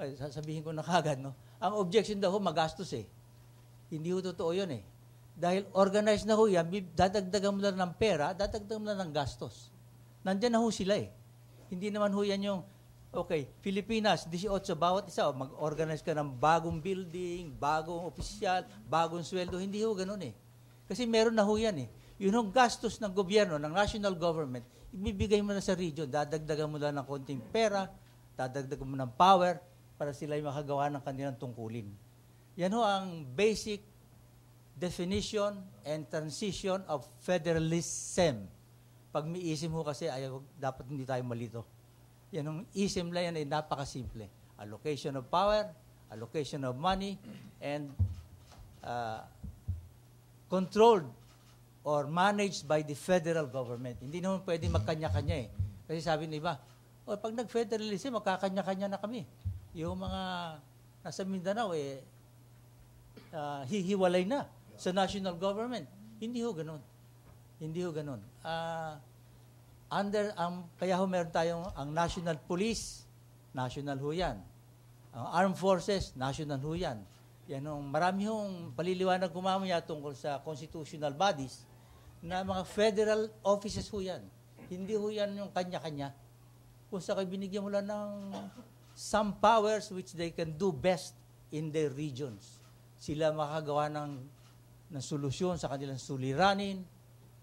Ay, sasabihin ko na kagad, no? Ang objection daw, magastos eh. Hindi ho totoo yun eh. Dahil organized na ho yan, dadagdagan mo lang ng pera, dadagdagan mo lang ng gastos. Nandiyan na ho sila eh. Hindi naman ho yan yung, okay, Pilipinas, 18, bawat isa, mag-organize ka ng bagong building, bagong opisyal, bagong sweldo. Hindi ho ganun eh. Kasi meron na ho yan eh. Yun ang gastos ng gobyerno, ng national government, ibibigay mo na sa region, dadagdagan mo lang ng konting pera, dadagdagan mo ng power, para sila ay makagawa ng kanilang tungkulin. Yan ho ang basic definition and transition of federalism. Pag may ism ho kasi, dapat hindi tayo malito. Yan ang ism lang yan ay napakasimple. Allocation of power, allocation of money, and controlled or managed by the federal government. Hindi naman pwedeng magkanya-kanya eh. Kasi sabi ng iba, pag nag-federalism, magkakanya-kanya na kami. Yung mga nasa Mindanao, hihiwalay na sa national government. Hindi ho ganun. Hindi ho ganun. Kaya ho meron tayong ang national police, national ho yan. Ang armed forces, national ho yan. Yan ang marami hong paliliwanag kumamaya tungkol sa constitutional bodies na mga federal offices ho yan. Hindi ho yan yung kanya-kanya. Kung sa kayo binigyan mo lang ng some powers which they can do best in their regions. Sila makakagawa ng solusyon sa kanilang suliranin.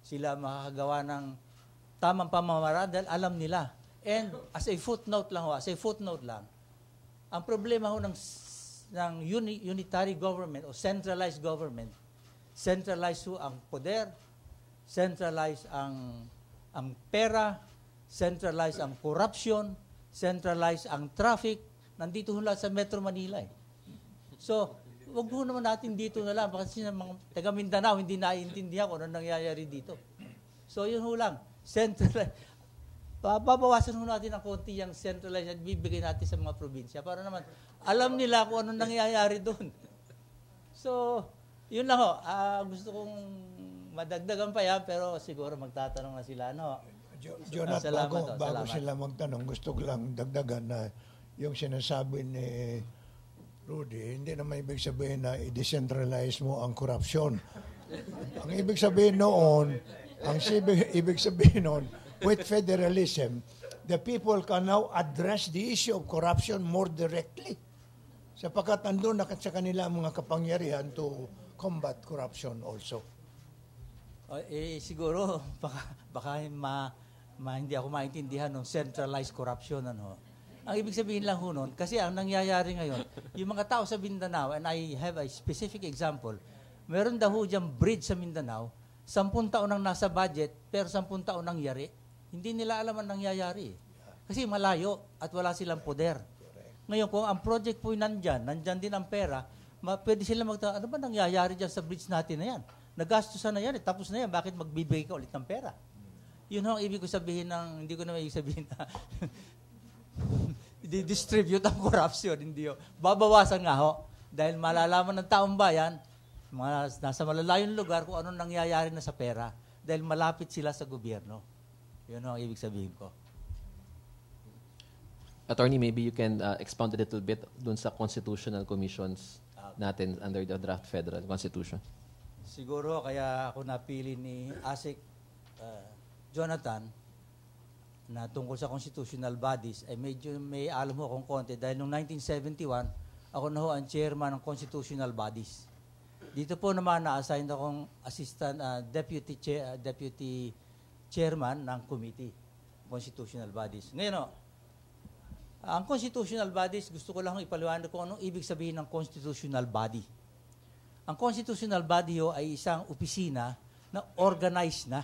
Sila makakagawa ng tamang pamamaraan dahil alam nila. And as a footnote lang, ang problema ho ng unitary government o centralized government, centralized ho ang poder, centralized ang pera, centralized ang corruption, centralized ang traffic, nandito ho lahat sa Metro Manila eh. So, wag ho naman natin dito na lang, kasi mga taga Mindanao, hindi naiintindihan kung ano nangyayari dito. So, yun ho lang. Centralized. Babawasan ho natin ang konti yung centralized at bibigay natin sa mga probinsya para naman alam nila kung ano nangyayari doon. So, yun lang ho. Gusto kong madagdagan pa yan, pero siguro magtatanong na sila, no? Jonathan, bago sila magtanong, gusto ko lang dagdagan na yung sinasabi ni Rudy, hindi naman ibig sabihin na i-decentralize mo ang korupsyon. Ang ibig sabihin noon, with federalism, the people can now address the issue of corruption more directly. Sapagkat nandun na sa kanila mga kapangyarihan to combat corruption also. Siguro, baka hindi ako maintindihan ng centralized corruption. Ano. Ang ibig sabihin lang ho nun, kasi ang nangyayari ngayon, yung mga tao sa Mindanao, and I have a specific example, meron daw ho diyang bridge sa Mindanao, 10 taon ang nasa budget, pero 10 taon ang yari. Hindi nila alam ang nangyayari. Kasi malayo at wala silang poder. Ngayon, kung ang project po nandyan din ang pera, pwede sila ano ba nangyayari dyan sa bridge natin na yan? Nagastusan na yan, tapos na yan, bakit magbibigay ka ulit ng pera? Yun ho ang ibig ko sabihin hindi ko naman ibig sabihin na distribute ang corruption, hindi ho. Babawasan nga ho, dahil malalaman ng taong bayan, mga nasa malalayong lugar kung anong nangyayari na sa pera, dahil malapit sila sa gobyerno. Yun ho ang ibig sabihin ko. Attorney, maybe you can expound a little bit dun sa constitutional commissions natin under the draft federal constitution. Siguro kaya ako napili ni Asik Jonathan na tungkol sa constitutional bodies ay medyo may alam mo akong konti dahil noong 1971 ako na ho ang chairman ng constitutional bodies. Dito po naman na-assign akong assistant deputy chairman ng committee constitutional bodies. Ngayon ang constitutional bodies, gusto ko lang ipaliwanag kung anong ibig sabihin ng constitutional body. Ang constitutional body ay isang opisina na organized na.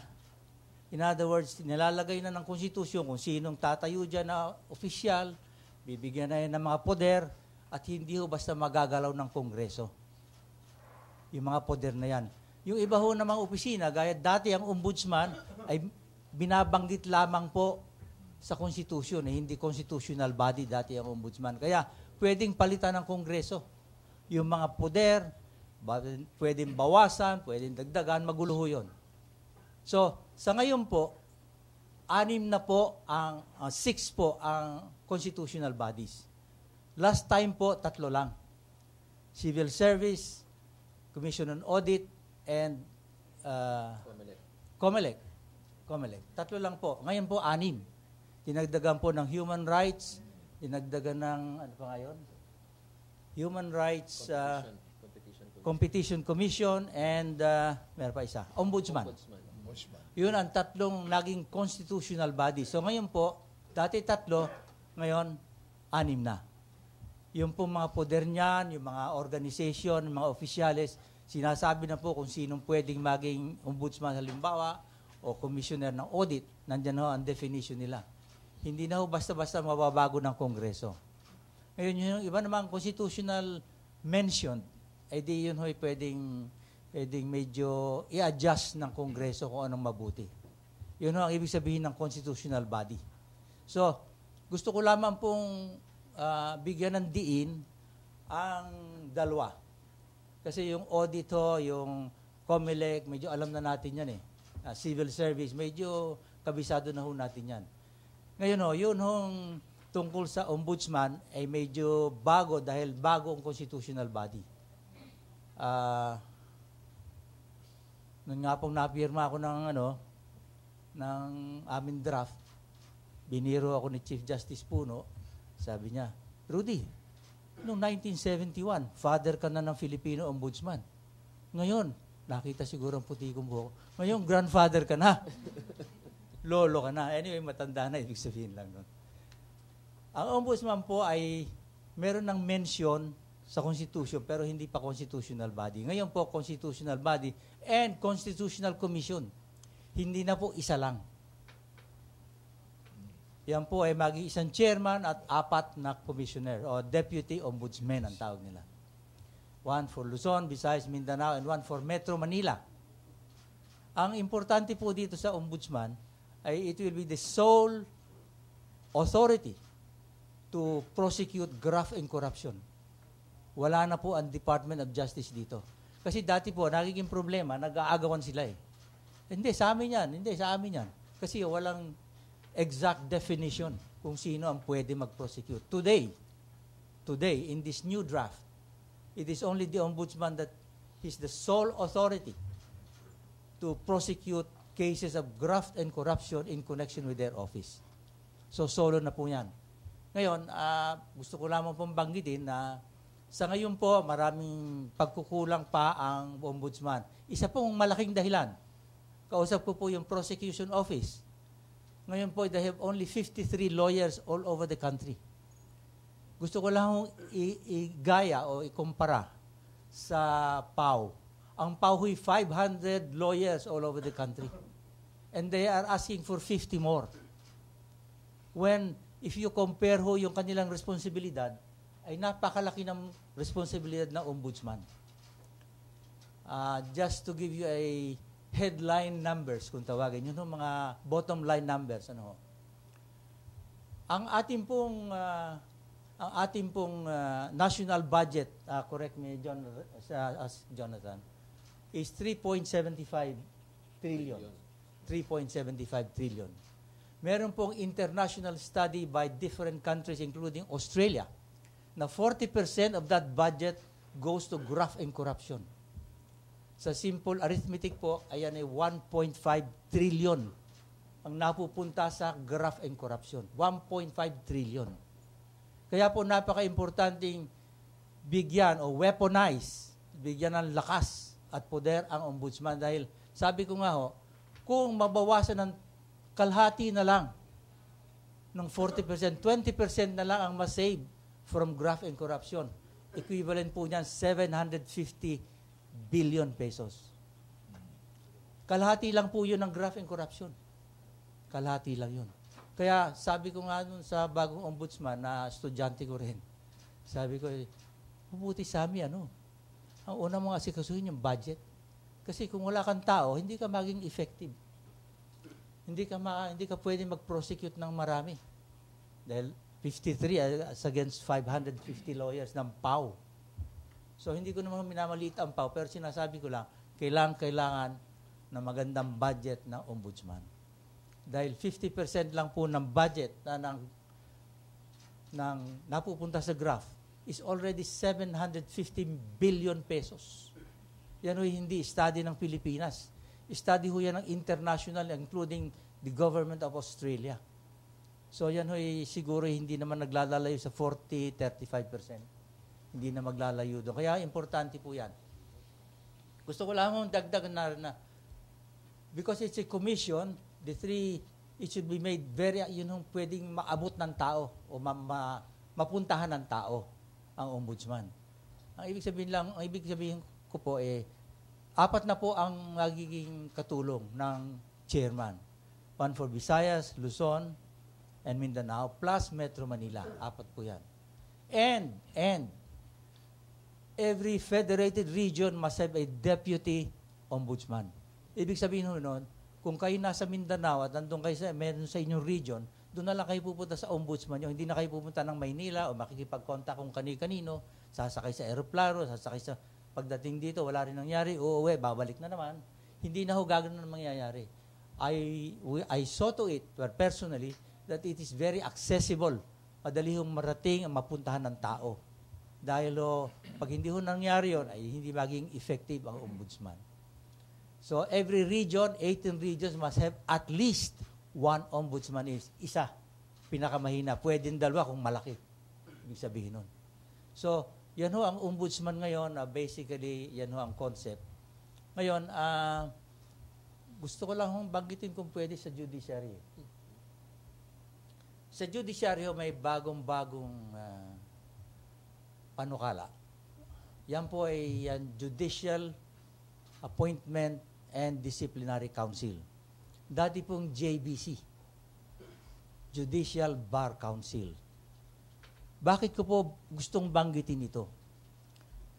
In other words, nilalagay na ng konstitusyon kung sinong tatayo dyan na opisyal, bibigyan na yan ng mga poder, at hindi ho basta magagalaw ng Kongreso. Yung mga poder na yan. Yung iba ho na mga opisina, gaya dati ang ombudsman, ay binabanggit lamang po sa konstitusyon, hindi constitutional body dati ang ombudsman. Kaya pwedeng palitan ng Kongreso. Yung mga poder, pwedeng bawasan, pwedeng dagdagan, magulo ho yun. So, sa ngayon po, 6 po ang constitutional bodies. Last time po, 3 lang. Civil Service, Commission on Audit, and COMELEC. 3 lang po. Ngayon po, 6. Dinagdagan po ng human rights, dinagdagan ng, ano pa ngayon? Human Rights, Competition Commission, and meron pa isa, Ombudsman. Yun ang 3 naging constitutional body. So ngayon po, dati 3, ngayon 6 na. Yung po mga poder niyan, yung mga organization, mga opisyales, sinasabi na po kung sinong pwedeng maging ombudsman halimbawa o commissioner ng audit. Nandiyan ho ang definition nila. Hindi na ho basta-basta mababago ng Kongreso. Ngayon, yung iba namang constitutional mention, ay di yun ho pwedeng medyo i-adjust ng Kongreso kung anong mabuti. Yun ho ang ibig sabihin ng constitutional body. So, gusto ko lamang pong bigyan ng diin ang 2. Kasi yung audit ho, yung COMELEC, medyo alam na natin yan eh. Civil service, medyo kabisado na ho natin yan. Ngayon ho, yun hong tungkol sa ombudsman ay medyo bago dahil bago ang constitutional body. Nung nga pong napirma ako ng aming draft, biniro ako ni Chief Justice Puno, sabi niya, Rudy, noong 1971, father ka na ng Filipino Ombudsman. Ngayon, nakita siguro ang puti kong buhok. Ngayon, grandfather ka na. Lolo ka na. Anyway, matanda na, ibig sabihin lang nun. Ang Ombudsman po ay meron ng mention sa Constitution pero hindi pa constitutional body. Ngayon po, constitutional body and constitutional commission. Hindi na po isa lang. Yan po ay mag-iisang chairman at 4 na commissioner o deputy ombudsman ang tawag nila. 1 for Luzon, Visayas, Mindanao, and 1 for Metro Manila. Ang importante po dito sa ombudsman ay it will be the sole authority to prosecute graft and corruption. Wala na po ang Department of Justice dito. Kasi dati po, nagiging problema, nag-aagawan sila eh. Hindi, sa amin yan. Kasi walang exact definition kung sino ang pwede mag-prosecute. Today, in this new draft, it is only the ombudsman that is the sole authority to prosecute cases of graft and corruption in connection with their office. So, solo na po yan. Ngayon, gusto ko lamang pong banggitin na sa ngayon po, maraming pagkukulang pa ang ombudsman. Isa pong malaking dahilan. Kausap ko po yung prosecution office. Ngayon po, they have only 53 lawyers all over the country. Gusto ko lang igaya o ikumpara sa PAW. Ang PAW huy 500 lawyers all over the country. And they are asking for 50 more. When, if you compare ho yung kanilang responsibilidad, ay napakalaki ng responsibilidad ng ombudsman. Just to give you a headline numbers, kung tawagin, yun yung mga bottom line numbers. Ang ating pong national budget, correct me, Jonathan, is 3.75 trillion. 3.75 trillion. Meron pong international study by different countries, including Australia, na 40% of that budget goes to graft and corruption. Sa simple arithmetic po, ayan ay 1.5 trillion ang napupunta sa graft and corruption. 1.5 trillion. Kaya po napaka-importanting bigyan o weaponize, bigyan ng lakas at poder ang ombudsman dahil sabi ko nga ho, kung mabawasan ng kalahati na lang ng 40%, 20% na lang ang masave from graft and corruption. Equivalent po niyan 750 billion pesos. Kalahati lang po yun ng graft and corruption. Kalahati lang yun. Kaya sabi ko nga nun sa bagong ombudsman na estudyante ko rin, sabi ko, mabuti sa amin, ang una mong asikasuhin yung budget. Kasi kung wala kang tao, hindi ka maging effective. Hindi ka pwede mag-prosecute ng marami. Dahil 53 against 550 lawyers ng PAW. So, hindi ko naman minamaliit ang PAW, pero sinasabi ko lang, kailangan na magandang budget ng ombudsman. Dahil 50% lang po ng budget na napupunta sa graph is already 750 billion pesos. Yan ho hindi study ng Pilipinas. Study ho yan ng international, including the government of Australia. So yan ho siguro hindi naman naglalalayo sa 40-35%. Hindi na maglalayo doon. Kaya importante po yan. Gusto ko lang dagdag na because it's a commission, it should be made very, pwedeng maabot ng tao o mapuntahan ng tao ang ombudsman. Ang ibig sabihin ko po apat na po ang magiging katulong ng chairman. One for Visayas, Luzon, and Mindanao, plus Metro Manila. Apat po yan. And every federated region must have a deputy ombudsman. Ibig sabihin nun, kung kayo nasa Mindanao at nandun kayo meron sa inyong region, doon na lang kayo pupunta sa ombudsman nyo. Hindi na kayo pupunta ng Maynila o makikipag-contact kung kani-kanino, sasakay sa aeroplano, sasakay sa pagdating dito, wala rin nangyari, uuwi, babalik na naman. Hindi na ho gagawin na mangyayari. I saw to it, personally, that it is very accessible. Madali hong marating ang mapuntahan ng tao. Dahil pag hindi ho nangyari yun, ay hindi maging effective ang ombudsman. So every region, 18 regions must have at least one ombudsman isa. Pinakamahina. Pwedeng dalawa kung malaki. Ibig sabihin nun. So, yan ho ang ombudsman ngayon. Basically, yan ho ang concept. Ngayon, gusto ko lang hong banggitin kung pwede sa judiciary. Sa judiciary may bagong-bagong panukala. Yan po ay Judicial Appointment and Disciplinary Council. Dati pong JBC, Judicial Bar Council. Bakit ko po gustong banggitin ito?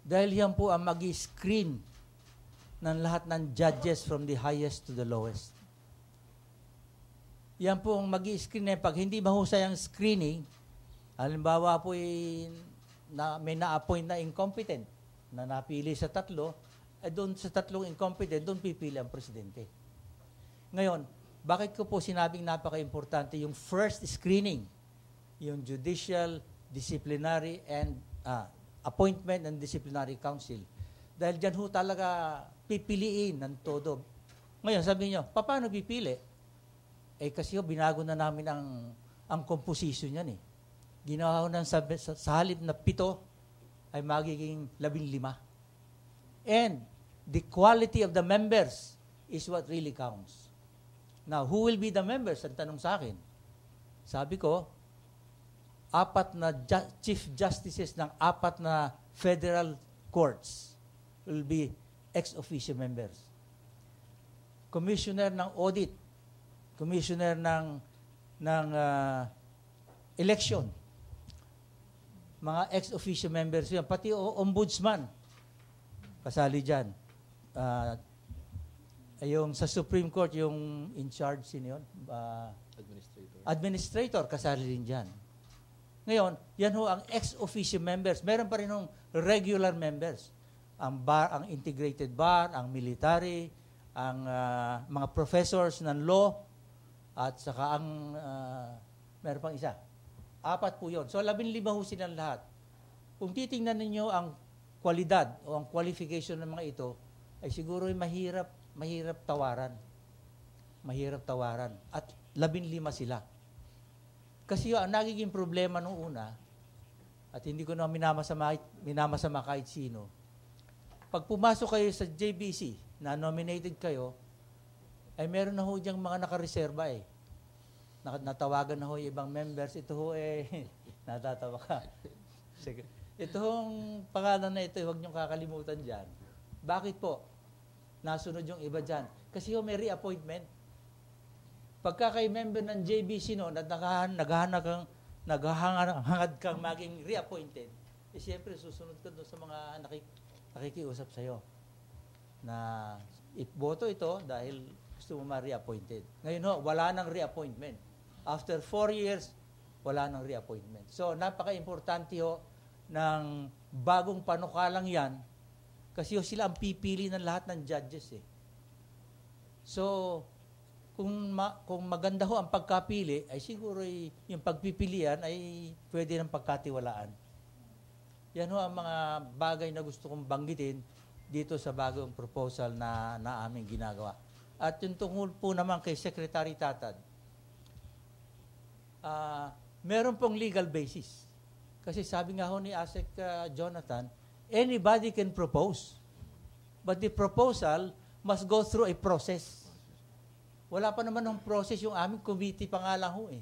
Dahil yan po ang mag-screen ng lahat ng judges from the highest to the lowest. Yan po ang mag-screen na pag hindi mahusay ang screening, halimbawa po may na-appoint na incompetent na napili sa tatlo, doon sa tatlong incompetent, doon pipili ang presidente. Ngayon, bakit ko po sinabing napaka-importante yung first screening, yung Judicial, Disciplinary, and Appointment and Disciplinary Council. Dahil dyan ho talaga pipiliin ng todo. Ngayon, sabi niyo, paano pipili? Kasi binago na namin ang composition yan eh. Ginawa ko ng sa halip na 7 ay magiging 15. And the quality of the members is what really counts. Now, who will be the members? Ang tanong sa akin. Sabi ko, 4 na chief justices ng 4 na federal courts will be ex-officio members. Commissioner ng audit, commissioner ng election, mga ex-officio members yan, pati ombudsman, kasali dyan. Yung sa Supreme Court, yung in charge, sino yun? Administrator, kasali rin dyan. Ngayon, yan ho ang ex-officio members. Meron pa rin hong regular members. Ang bar, ang integrated bar, ang military, ang mga professors ng law, at saka ang meron pang isa. 4 po yun. So, 15 ho silang lahat. Kung titingnan ninyo ang kwalidad o ang qualification ng mga ito, ay siguro mahirap tawaran. Mahirap tawaran. At 15 sila. Kasi ang nagiging problema nung una, at hindi ko na minamasama kahit sino, pag pumasok kayo sa JBC, na nominated kayo, ay meron na ho diyang mga nakareserba eh. Natawagan na ho yung ibang members. Ito ho natatawa ka. Sige. Ito hong pangalan na ito, huwag niyong kakalimutan dyan. Bakit po? Nasunod yung iba dyan. Kasi may reappointment. Pagka kay member ng JBC noon at naghahangad kang maging reappointed, siyempre susunod ka doon sa mga nakikiusap sa'yo na iboto ito dahil gusto mo ma-reappointed. Ngayon wala nang reappointment. After 4 years, wala nang reappointment. So, napaka-importante ng bagong panukalang yan kasi sila ang pipili ng lahat ng judges eh. So, kung maganda ho ang pagkapili, ay siguro yung pagpipilian ay pwede ng pagkatiwalaan. Yan ho ang mga bagay na gusto kong banggitin dito sa bagong proposal na aming ginagawa. At yung tungkol po naman kay Secretary Tatad, meron pong legal basis. Kasi sabi nga ho ni Asek Jonathan, anybody can propose. But the proposal must go through a process. Wala pa naman ng process yung aming committee pa nga lang ho eh.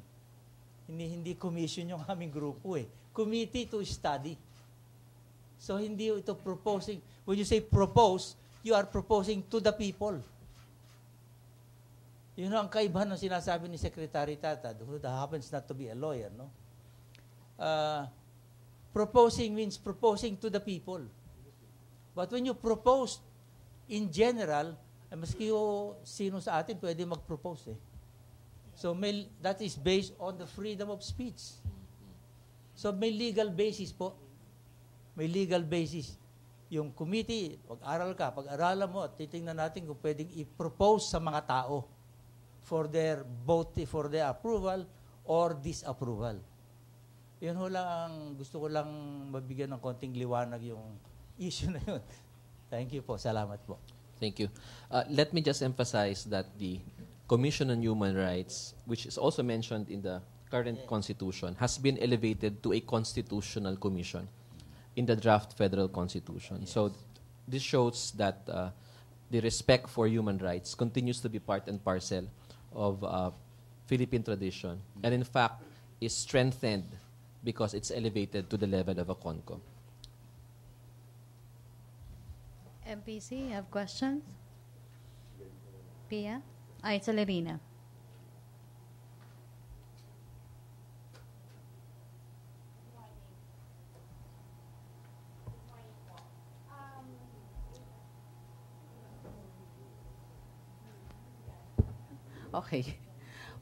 Hindi commission yung aming grupo eh. Committee to study. So hindi ito proposing. When you say propose, you are proposing to the people. Yun ang kaibahan ng sinasabi ni Secretary Tatad, who happens not to be a lawyer, no? Proposing means proposing to the people. But when you propose in general, maski sino sa atin pwede mag-propose eh. So that is based on the freedom of speech. So may legal basis po. May legal basis. Yung committee, pag-aralan mo at titingnan natin kung pwedeng i-propose sa mga tao for their approval or disapproval. Yun ho lang ang gusto ko lang mabigyan ng konting liwanag yung issue na yun. Thank you po. Salamat po. Thank you. Let me just emphasize that the Commission on Human Rights, which is also mentioned in the current Constitution, has been elevated to a constitutional commission in the draft federal Constitution. Yes. So this shows that the respect for human rights continues to be part and parcel of Philippine tradition, and in fact is strengthened because it's elevated to the level of a CONCO. MPC, you have questions? Pia? It's Alerina. Okay.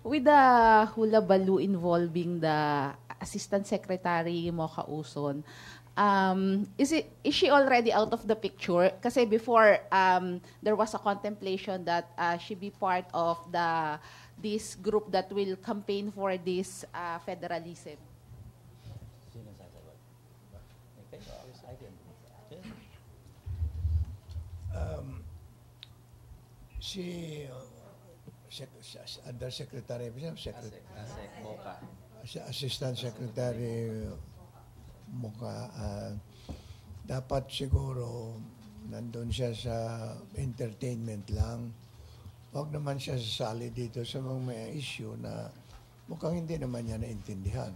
With the hula baloo involving the Assistant Secretary Mocha Uson, is she already out of the picture? Kasi before there was a contemplation that she be part of this group that will campaign for this federalism. Si Undersecretary, Assistant Secretary Mocha, dapat siguro nandun siya sa entertainment lang. Huwag naman siya sasali dito sa mga issue na mukhang hindi naman niya naintindihan.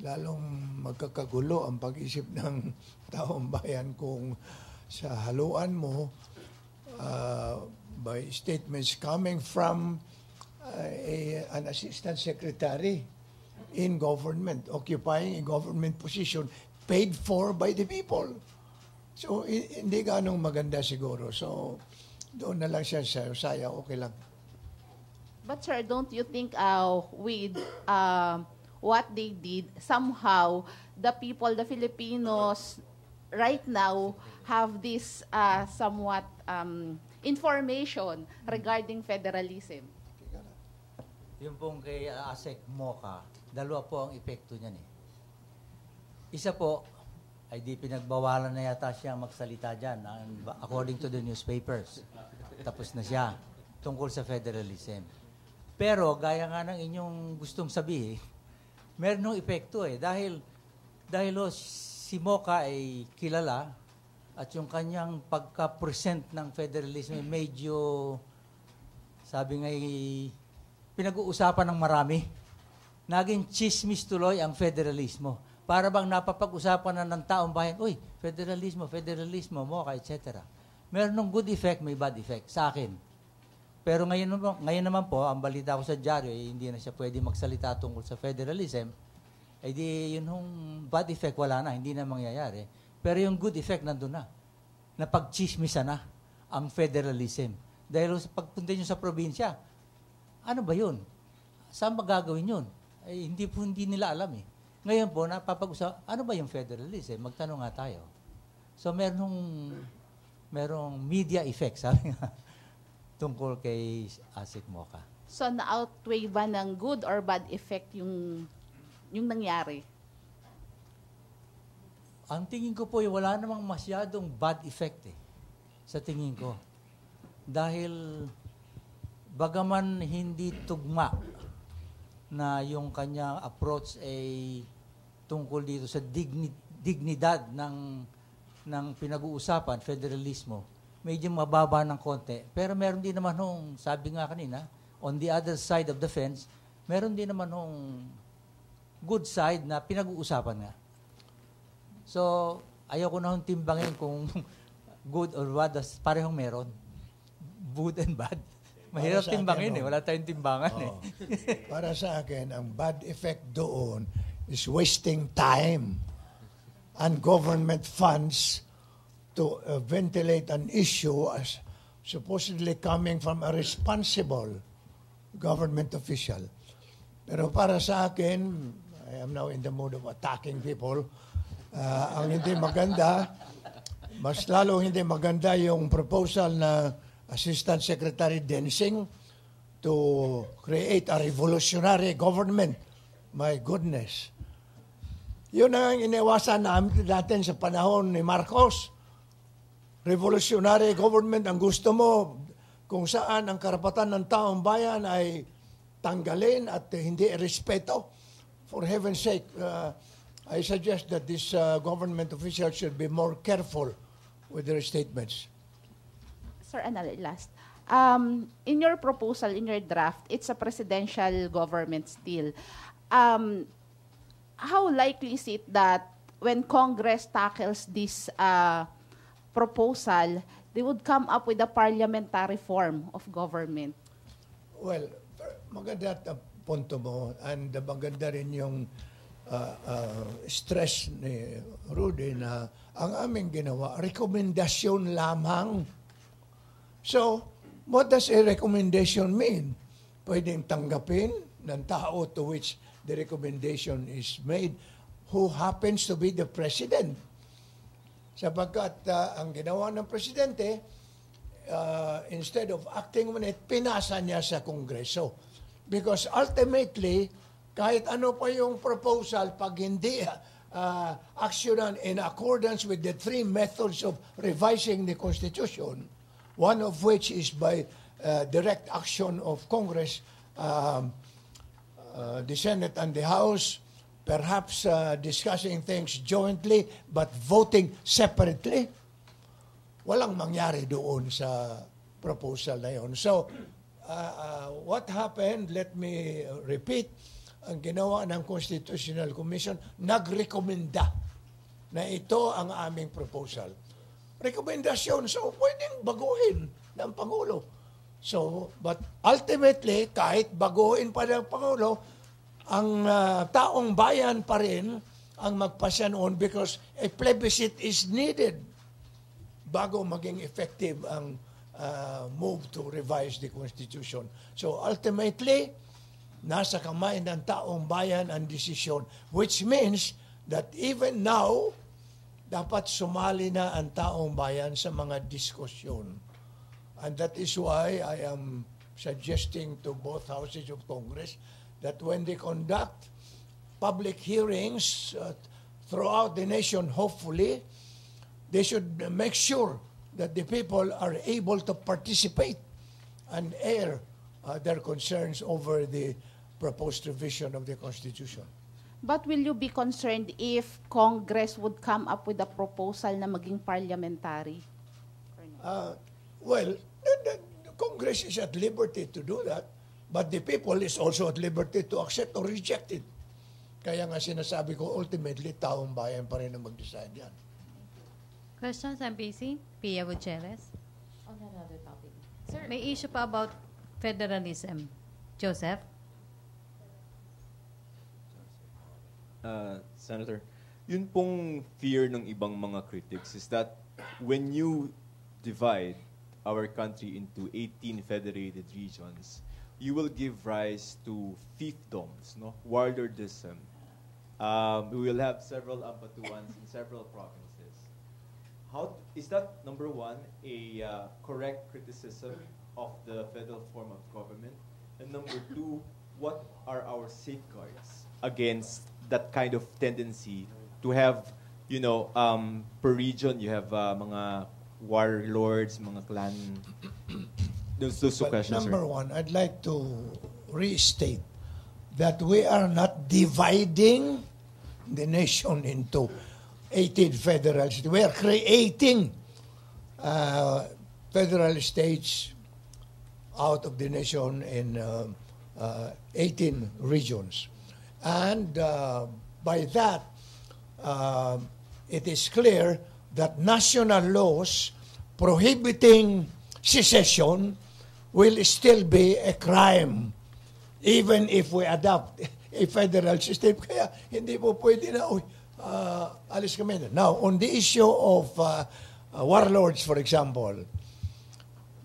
Lalong magkakagulo ang pag-isip ng taong bayan kung sa haluan mo by statements coming from an assistant secretary in government, occupying a government position paid for by the people. So, hindi ganong maganda siguro. So, doon na lang siya saya, okay lang. But sir, don't you think with what they did, somehow, the people, the Filipinos, right now, have this somewhat information regarding federalism? Yung pong kay Asek Mocha, dalawa po ang epekto niyan eh. Isa po, ay di pinagbawalan na yata siya magsalita dyan, according to the newspapers. Tapos na siya, tungkol sa federalism. Pero, gaya nga ng inyong gustong sabihin, meron ng epekto eh. Dahil si Mocha ay kilala, at yung kanyang pagka-present ng federalism medyo, sabi nga, pinag-uusapan ng marami. Naging chismis tuloy ang federalismo. Para bang napapag-usapan na ng taong bayan, uy, federalismo, Mocha, etc. Meron ng good effect, may bad effect sa akin. Pero ngayon naman po, ang balita ko sa dyaryo, hindi na siya pwede magsalita tungkol sa federalism, ay di yun yung bad effect, wala na, hindi na mangyayari. Pero yung good effect nandun na. Napag-chismisa na ang federalism. Dahil sa pagpunta nyo sa probinsya, ano ba yun? Saan magagawin yun? Ay, hindi nila alam eh. Ngayon po, napapag-usap, ano ba yung federalism? Magtanong nga tayo. So, merong media effect, sabi nga, tungkol kay Asik Mocha. So, na-outweigh ba ng good or bad effect yung nangyari? Ang tingin ko po, wala namang masyadong bad effect sa tingin ko. Dahil bagaman hindi tugma na yung kanyang approach ay tungkol dito sa dignidad ng pinag-uusapan, federalismo, medyo mababa ng konti. Pero meron din naman sabi nga kanina, on the other side of the fence, meron din naman good side na pinag-uusapan nga. So, ayaw ko na timbangin kung good or bad, parehong meron. Good and bad. Mahirap timbangin wala tayong timbangan Para sa akin, ang bad effect doon is wasting time and government funds to ventilate an issue as supposedly coming from a responsible government official. Pero para sa akin, I am now in the mood of attacking people. Ang hindi maganda, mas lalo hindi maganda yung proposal na Assistant Secretary Densing to create a revolutionary government. My goodness. Yun ang iniwasan natin sa panahon ni Marcos. Revolutionary government ang gusto mo kung saan ang karapatan ng taong bayan ay tanggalin at hindi respeto. For heaven's sake, I suggest that this government officials should be more careful with their statements. Sir, another last. In your proposal, in your draft, it's a presidential government still. How likely is it that when Congress tackles this proposal, they would come up with a parliamentary form of government? Well, maganda ang punto mo, and maganda rin yung stress ni Rudy na ang aming ginawa, rekomendasyon lamang. So, what does a recommendation mean? Pwedeng tanggapin ng tao to which the recommendation is made who happens to be the president. Sapagkat ang ginawa ng presidente, instead of acting on it, pinasa niya sa Kongreso. Because ultimately, kahit ano pa yung proposal, pag hindi actionan in accordance with the three methods of revising the Constitution, one of which is by direct action of Congress, the Senate and the House, perhaps discussing things jointly but voting separately, walang mangyari doon sa proposal na yun. So, what happened, let me repeat, ang ginawa ng Constitutional Commission, nagrekomenda na ito ang aming proposal. Rekomendasyon, so pwedeng baguhin ng Pangulo. So, but ultimately, kahit baguhin pa ng Pangulo, ang taong bayan pa rin ang magpasya noon because a plebiscite is needed bago maging effective ang move to revise the Constitution. So ultimately, nasa kamay ng taong bayan ang desisyon, which means that even now, dapat sumali na ang taong bayan sa mga diskusyon. And that is why I am suggesting to both houses of Congress that when they conduct public hearings throughout the nation, hopefully, they should make sure that the people are able to participate and air their concerns over the proposed revision of the Constitution. But will you be concerned if Congress would come up with a proposal na maging parliamentary? Well, the Congress is at liberty to do that, but the people is also at liberty to accept or reject it. Kaya nga sinasabi ko, ultimately, taong bayan pa rin ang mag-decide yan. Questions, MPC? Pia Gutierrez. On another topic. Sir, may issue pa about federalism. Joseph? Senator, yun pong fear ng ibang mga critics is that when you divide our country into 18 federated regions, you will give rise to fiefdoms, no? Warlordism. We will have several ampatuans in several provinces. How is that, number one, a correct criticism of the federal form of government? And number two, what are our safeguards against that kind of tendency to have, per region, you have mga warlords, mga clan. Those two questions. Number one, I'd like to restate that we are not dividing the nation into 18 federal states. We are creating federal states out of the nation in 18 regions. And by that, it is clear that national laws prohibiting secession will still be a crime even if we adopt a federal system. Kaya hindi po pwede na, alis kami na. Now, on the issue of warlords, for example,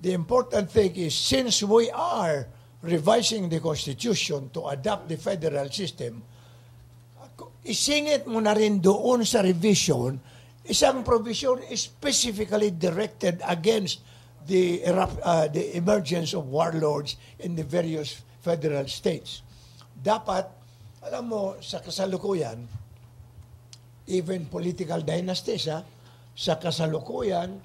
the important thing is, since we are revising the Constitution to adopt the federal system, isingit mo na rin doon sa revision, isang provision is specifically directed against the emergence of warlords in the various federal states. Dapat, alam mo, sa kasalukuyan, even political dynasties, sa kasalukuyan,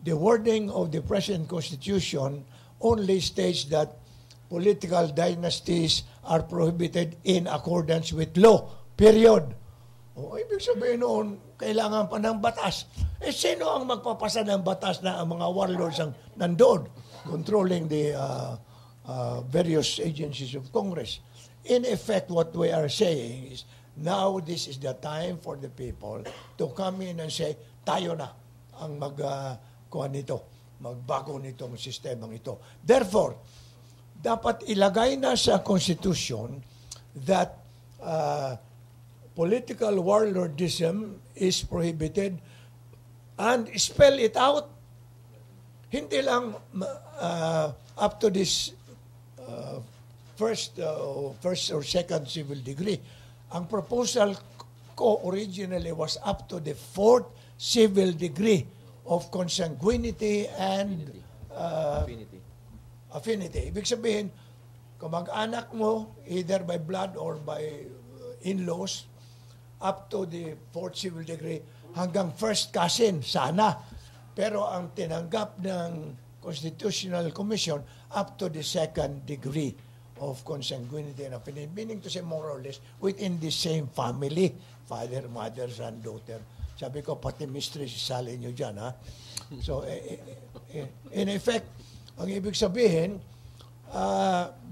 the wording of the present Constitution only states that political dynasties are prohibited in accordance with law. Period. Ibig sabihin noon, kailangan pa ng batas. Sino ang magpapasa ng batas na ang mga warlords ang nandoon, controlling the various agencies of Congress? In effect, what we are saying is, now this is the time for the people to come in and say, tayo na ang magbago nitong sistemang ito. Therefore, dapat ilagay na sa Constitution that political warlordism is prohibited and spell it out. Hindi lang up to this first or second civil degree. Ang proposal ko originally was up to the fourth civil degree of consanguinity and affinity. Ibig sabihin, kamag-anak mo, either by blood or by in-laws, up to the fourth civil degree, hanggang first cousin, sana. Pero ang tinanggap ng Constitutional Commission, up to the second degree of consanguinity and affinity, meaning to say more or less within the same family, father, mother, son, daughter. Sabi ko, pati mistress, isali nyo dyan, ha? So, in effect, ang ibig sabihin,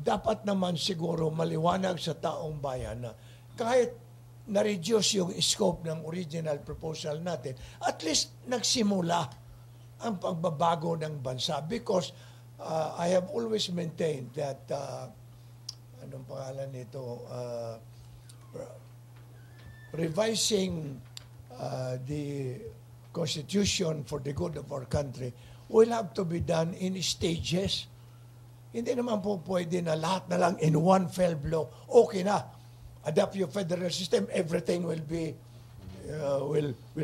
dapat naman siguro maliwanag sa taong bayan na kahit na-reduce yung scope ng original proposal natin, at least nagsimula ang pagbabago ng bansa. Because I have always maintained that, anong pangalan nito, revising the Constitution for the good of our country will have to be done in stages. Hindi naman po pwede na lahat na lang in one fell blow. Okay na, adapt your federal system, everything will be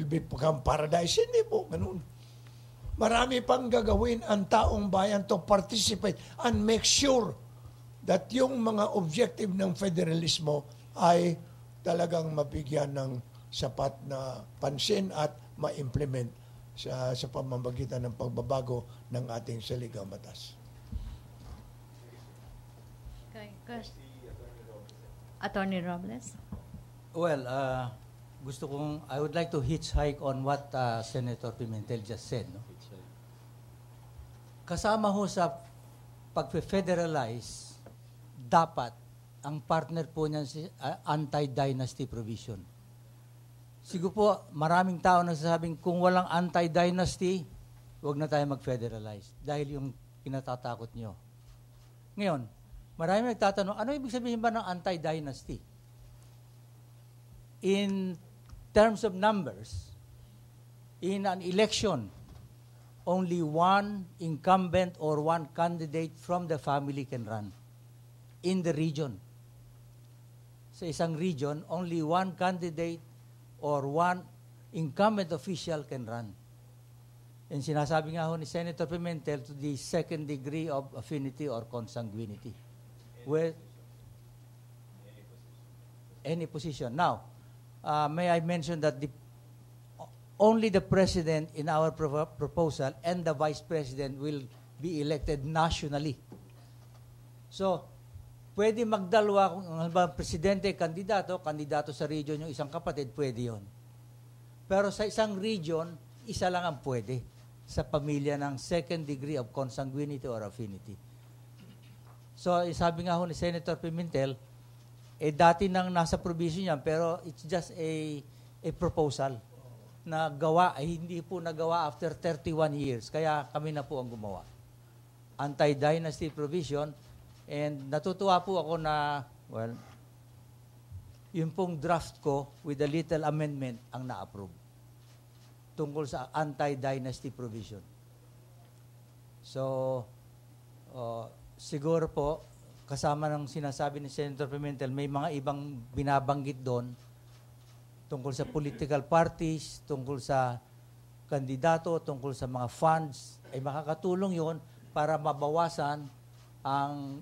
become paradise. Hindi po ganun. Marami pang gagawin ang taong bayan to participate and make sure that yung mga objective ng federalismo ay talagang mabigyan ng sapat na pansin at ma-implement sa pamamagitan ng pagbabago ng ating saligang batas. Okay. Attorney Robles? Well, I would like to hitchhike on what Senator Pimentel just said. No? Kasama ho sa pag-federalize, dapat ang partner po niyan si anti-dynasty provision. Siguro po, maraming tao nagsasabing kung walang anti-dynasty, huwag na tayo mag-federalize dahil yung kinatatakot nyo. Ngayon, maraming nagtatanong, ano ibig sabihin ba ng anti-dynasty? In terms of numbers, in an election, only one incumbent or one candidate from the family can run in the region. Sa isang region, only one candidate or one incumbent official can run. And sinasabi nga ho ni Senator Pimentel to the second degree of affinity or consanguinity. with any position. Now, may I mention that only the president in our proposal and the vice president will be elected nationally. So, pwede magdalwa kung presidente, kandidato sa region yung isang kapatid, pwede yon. Pero sa isang region, isa lang ang pwede sa pamilya ng second degree of consanguinity or affinity. So, sabi nga ho ni Senator Pimentel, dati nang nasa provision yan, pero it's just a proposal na gawa, hindi po nagawa after 31 years. Kaya kami na po ang gumawa. Anti-dynasty provision. And natutuwa po ako na, well, yung pong draft ko with a little amendment ang na-approve tungkol sa anti-dynasty provision. So, siguro po, kasama ng sinasabi ni Senator Pimentel, may mga ibang binabanggit doon tungkol sa political parties, tungkol sa kandidato, tungkol sa mga funds, ay makakatulong yon para mabawasan ang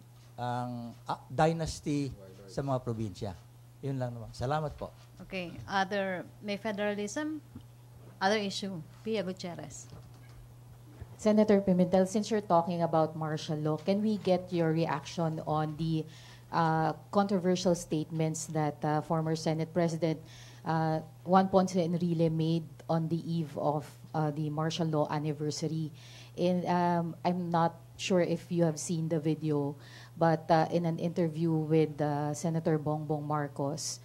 dynasty sa mga probinsya. Yun lang naman. Salamat po. Okay. May federalism? Other issue. Pia Gutierrez. Senator Pimentel, since you're talking about martial law, can we get your reaction on the controversial statements that former Senate President Juan Ponce Enrile made on the eve of the martial law anniversary? I'm not sure if you have seen the video, but in an interview with Senator Bongbong Marcos,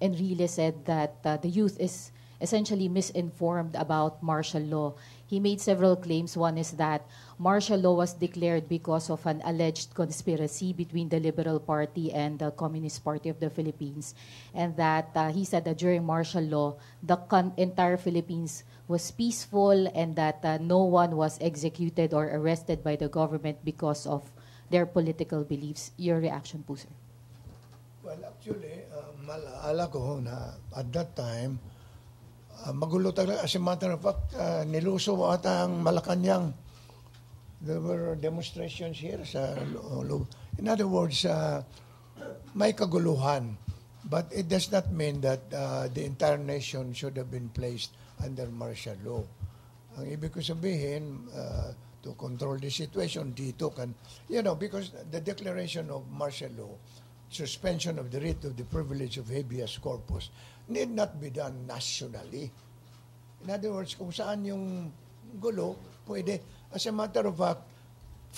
Enrile said that the youth is essentially misinformed about martial law. He made several claims. One is that martial law was declared because of an alleged conspiracy between the Liberal Party and the Communist Party of the Philippines, and that he said that during martial law, the entire Philippines was peaceful and that no one was executed or arrested by the government because of their political beliefs. Your reaction po, sir? Well, actually, malaala ko na at that time, magulo talaga. As a matter of fact, niluso ata ang Malacanang. There were demonstrations here. In other words, may kaguluhan. But it does not mean that the entire nation should have been placed under martial law. Ang ibig ko sabihin, to control the situation, dito kan, because the declaration of martial law, suspension of the writ of the privilege of habeas corpus, need not be done nationally. In other words, kung saan yung gulo, pwede. As a matter of fact,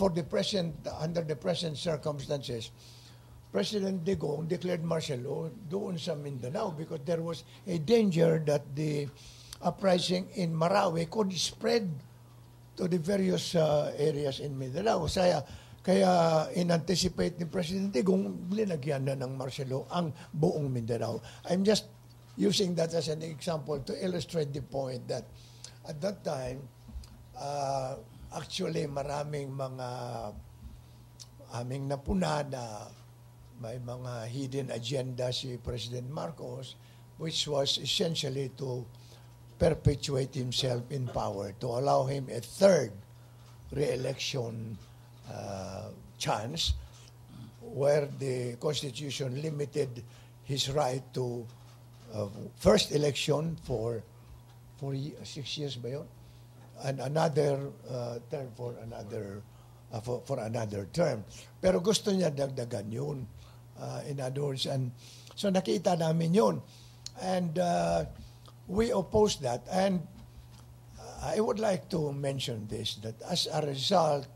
under the present circumstances, President Digong declared martial law doon sa Mindanao because there was a danger that the uprising in Marawi could spread to the various areas in Mindanao. Kaya in-anticipate ni President Digong, linagyan na ng martial law ang buong Mindanao. I'm just using that as an example to illustrate the point that at that time, actually maraming mga aming napuna na may mga hidden agenda si President Marcos, which was essentially to perpetuate himself in power, to allow him a third re-election chance, where the Constitution limited his right to first election for 6 years ba yun? And another term for another term. Pero gusto niya dagdagan yun. In other words, and so nakita namin yun. And we oppose that. And I would like to mention this, that as a result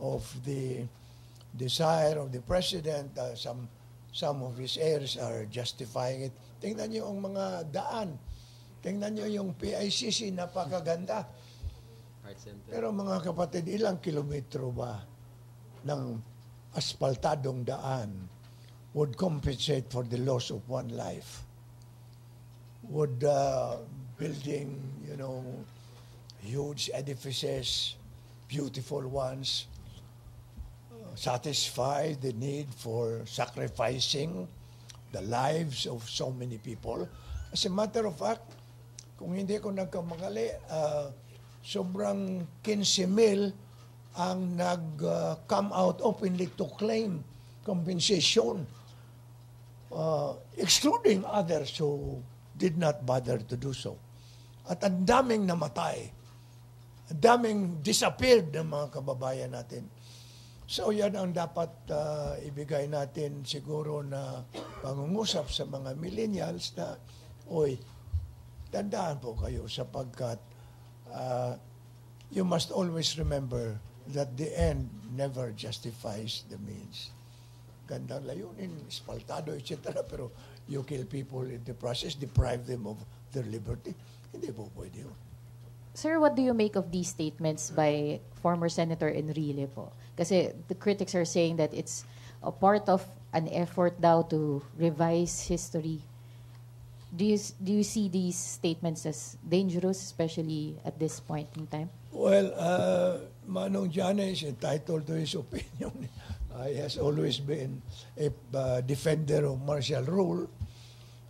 of the desire of the President, some of his heirs are justifying it. Tingnan niyo ang mga daan. Tingnan niyo yung PICC, napakaganda. Pero mga kapatid, ilang kilometro ba ng asfaltadong daan would compensate for the loss of one life? Would building, huge edifices, beautiful ones, satisfy the need for sacrificing the lives of so many people? As a matter of fact, kung hindi ko nagkamakali, sobrang 15,000 ang nag-come out openly to claim compensation, excluding others who did not bother to do so. At ang daming namatay, ang daming disappeared ng mga kababayan natin. So yan ang dapat ibigay natin siguro na pangungusap sa mga millennials na, oy, tandaan po kayo sapagkat you must always remember that the end never justifies the means. Gandang layunin, espaltado, etc. Pero you kill people in the process, deprive them of their liberty. Hindi po pwede yun. Sir, what do you make of these statements by former Senator Enrile po? Kasi the critics are saying that it's a part of an effort daw to revise history. Do you see these statements as dangerous, especially at this point in time? Well, Manong Jana is entitled to his opinion. He has always been a defender of martial rule.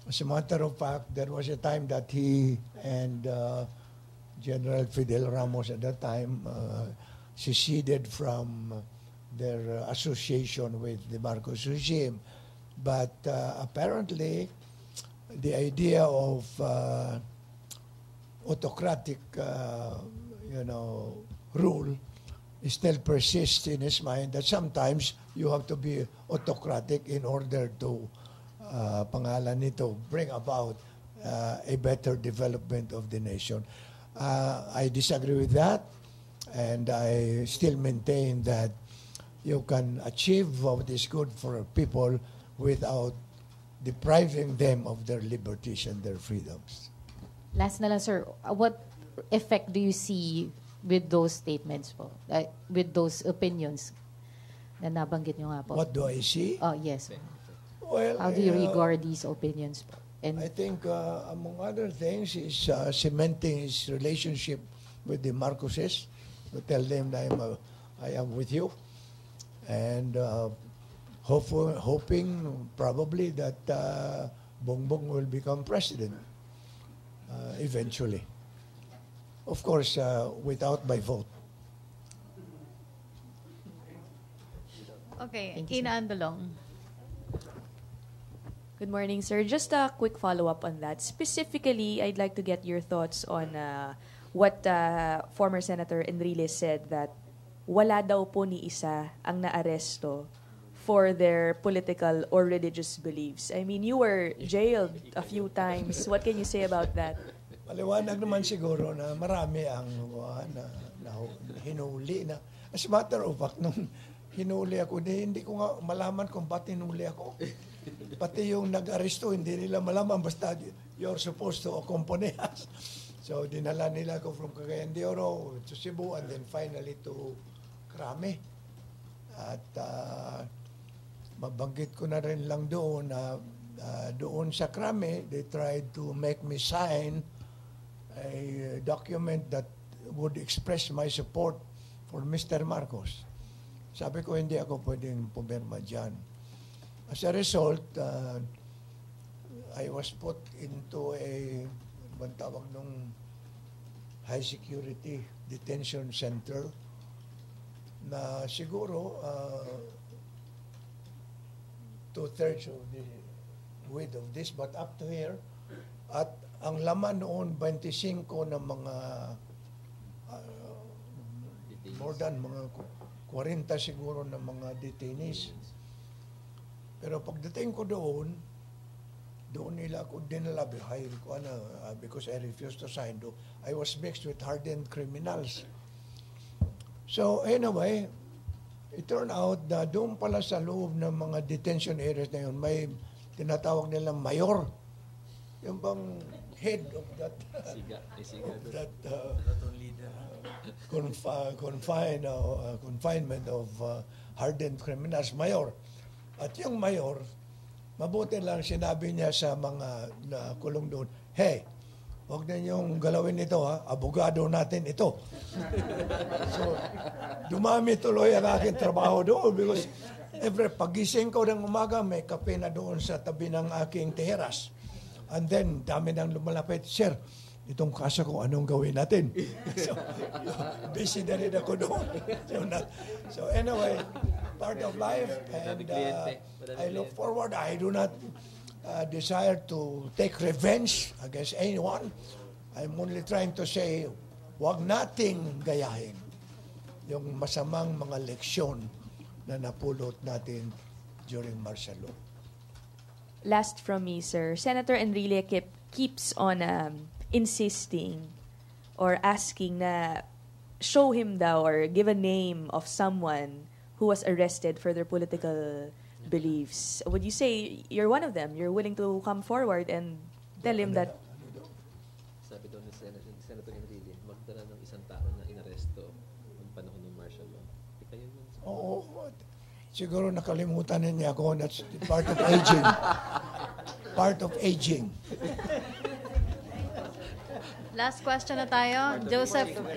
As a matter of fact, there was a time that he and General Fidel Ramos at that time seceded from their association with the Marcos regime. But apparently, the idea of autocratic, rule still persists in his mind that sometimes you have to be autocratic in order to, pangalan nito, bring about a better development of the nation. I disagree with that, and I still maintain that you can achieve what is good for people without depriving them of their liberties and their freedoms. Last na lang, sir. What effect do you see with those statements po? With those opinions na nabanggit nyo nga po? What do I see? Oh, yes. Well, how do you regard these opinions po? And I think, among other things, is cementing his relationship with the Marcoses, to tell them that I am with you, and hoping probably that Bongbong will become president eventually. Of course, without my vote. Okay, Thank you, Ina Andolong. Good morning, sir. Just a quick follow-up on that. Specifically, I'd like to get your thoughts on what former Senator Enrile said, that wala daw po ni isa ang naaresto for their political or religious beliefs. I mean, you were jailed a few times. What can you say about that? Maliwanag naman siguro na marami ang hinuli na. As a matter of fact, nung hinuli ako, hindi ko nga malaman kung ba't hinuli ako. Pati yung nag-aresto, hindi nila malaman. Basta you're supposed to accompany us. So, dinala nila ako from Cagayan de Oro to Cebu and then finally to Krame. At mabanggit ko na rin lang doon na doon sa Krame, they tried to make me sign a document that would express my support for Mr. Marcos. Sabi ko, hindi ako pwedeng pumirma dyan. As a result, I was put into a, bang tawag nung high security detention center na siguro 2/3 of the width of this, but up to here. At ang laman noon, 25 ng mga more than mga 40 siguro ng mga detainees. Pero pagdating ko doon nila ako dinala behind ko because I refused to sign. I was mixed with hardened criminals. So anyway, it turned out na doon pala sa loob ng mga detention areas na yun, may tinatawag nilang mayor. Yung bang head of that confinement of hardened criminals, mayor. At yung mayor, mabuti lang sinabi niya sa mga kulong doon, hey, huwag na niyong galawin ito, ha? Abogado natin ito. So, dumami tuloy ang aking trabaho doon because pagising ko ng umaga, may kape na doon sa tabi ng aking teras. And then, dami nang lumalapit, sir, itong kaso kung anong gawin natin. So, busy na rin ako doon. So anyway, part of life, and I look forward. I do not desire to take revenge against anyone. I'm only trying to say, wag nating gayahin yung masamang mga leksyon na napulot natin during martial law. Last from me, sir. Senator Enrile keeps on insisting or asking na show him daw or give a name of someone who was arrested for their political beliefs. Would you say you're one of them? You're willing to come forward and tell him that... Sabi daw ni Senator Enrile, magdala ng isang tao na inaresto ng panahon ng martial law. Ika yun yun. Oo. Siguro nakalimutan na niya ako. That's part of aging. Part of aging. Last question na tayo.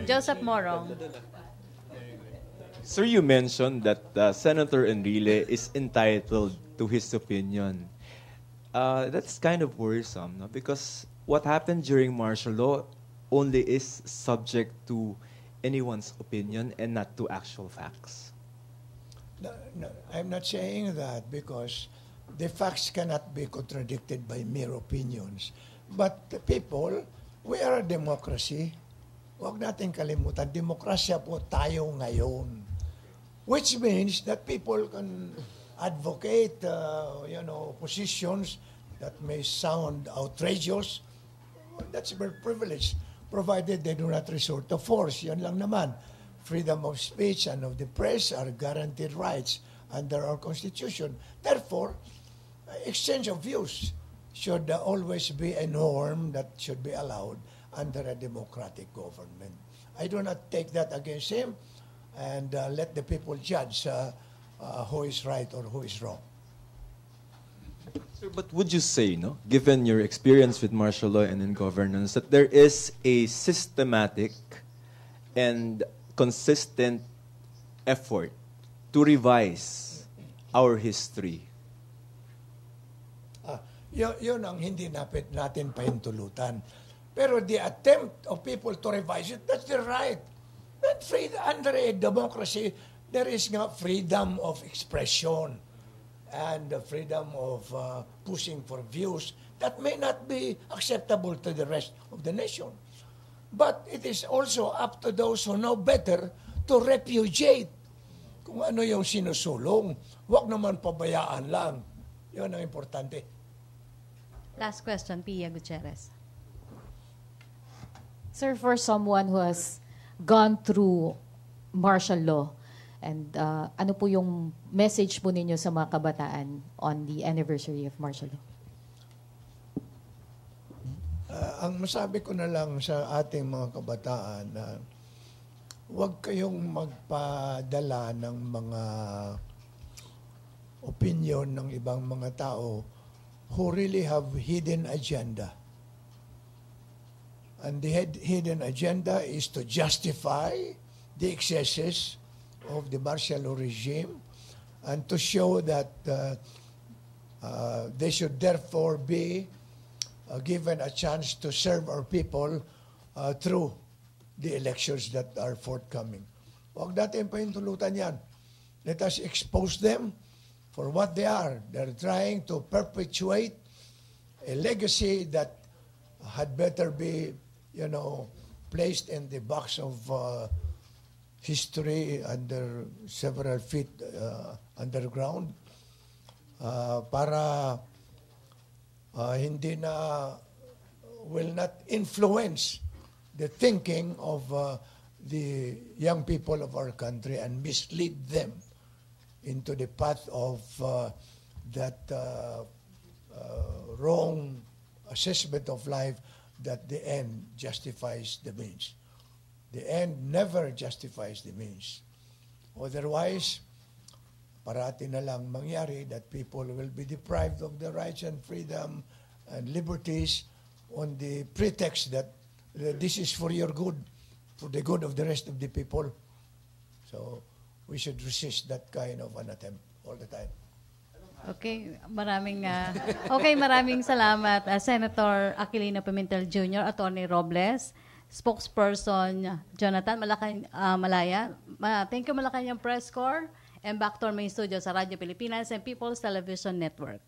Joseph Morong. Sir, you mentioned that Senator Enrile is entitled to his opinion. That's kind of worrisome, no? Because what happened during martial law only is subject to anyone's opinion and not to actual facts. No, I'm not saying that because the facts cannot be contradicted by mere opinions. But the people, we are a democracy. Huwag natin kalimutan, demokrasya po tayo ngayon. Which means that people can advocate, positions that may sound outrageous. That's their privilege, provided they do not resort to force. Yan lang naman. Freedom of speech and of the press are guaranteed rights under our Constitution. Therefore, exchange of views should always be a norm that should be allowed under a democratic government. I do not take that against him, and let the people judge who is right or who is wrong. Sir, but would you say, no, given your experience with martial law and in governance, that there is a systematic and consistent effort to revise our history? Yun ang hindi natin pahintulutan. Pero the attempt of people to revise it, that's their right. But under a democracy, there is freedom of expression and freedom of pushing for views that may not be acceptable to the rest of the nation. But it is also up to those who know better to repudiate kung ano yung sinusulong. Huwag naman pabayaan lang. Yun ang importante. Last question, Pia Gutierrez. Sir, for someone who has gone through martial law, and ano po yung message po ninyo sa mga kabataan on the anniversary of martial law? Ang masabi ko na lang sa ating mga kabataan na huwag kayong magpadala ng mga opinion ng ibang mga tao who really have hidden agenda. And the hidden agenda is to justify the excesses of the martial law regime and to show that they should therefore be given a chance to serve our people through the elections that are forthcoming. Huwag natin pahintulutan yan. Let us expose them for what they are. They're trying to perpetuate a legacy that had better be, placed in the box of history under several feet underground para will not influence the thinking of the young people of our country and mislead them into the path of that wrong assessment of life that the end justifies the means. The end never justifies the means. Otherwise, parati na lang mangyari that people will be deprived of their rights and freedom and liberties on the pretext that this is for your good, for the good of the rest of the people. So we should resist that kind of an attempt all the time. Okay, maraming salamat Senator Aquilino Pimentel Jr., Attorney Robles, spokesperson Jonathan Malaya. Thank you Malacanang Press Corps, and back to our main studio sa Radyo Pilipinas and People's Television Network.